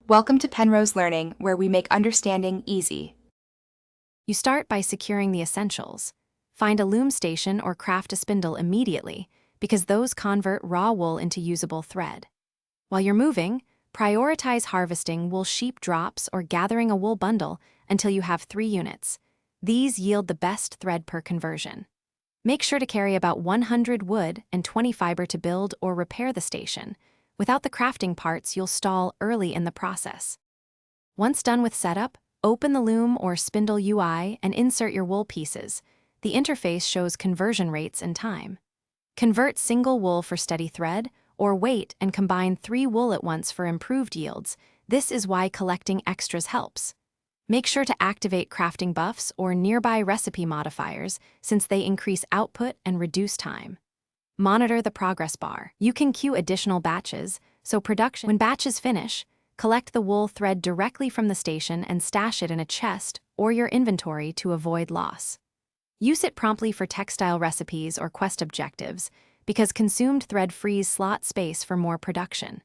Welcome to Penrose Learning, where we make understanding easy. You start by securing the essentials. Find a loom station or craft a spindle immediately, because those convert raw wool into usable thread. While you're moving, prioritize harvesting wool sheep drops or gathering a wool bundle until you have 3 units. These yield the best thread per conversion. Make sure to carry about 100 wood and 20 fiber to build or repair the station. Without the crafting parts, you'll stall early in the process. Once done with setup, open the loom or spindle UI and insert your wool pieces. The interface shows conversion rates and time. Convert single wool for steady thread, or wait and combine 3 wool at once for improved yields. This is why collecting extras helps. Make sure to activate crafting buffs or nearby recipe modifiers, since they increase output and reduce time. Monitor the progress bar. You can queue additional batches, so when batches finish, collect the wool thread directly from the station and stash it in a chest or your inventory to avoid loss. Use it promptly for textile recipes or quest objectives, because consumed thread frees slot space for more production.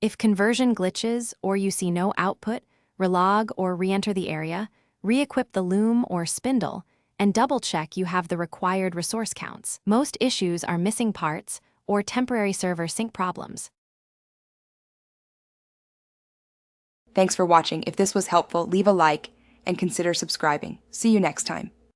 If conversion glitches or you see no output, relog or re-enter the area, re-equip the loom or spindle, and double-check you have the required resource counts. Most issues are missing parts or temporary server sync problems. Thanks for watching. If this was helpful, leave a like and consider subscribing. See you next time.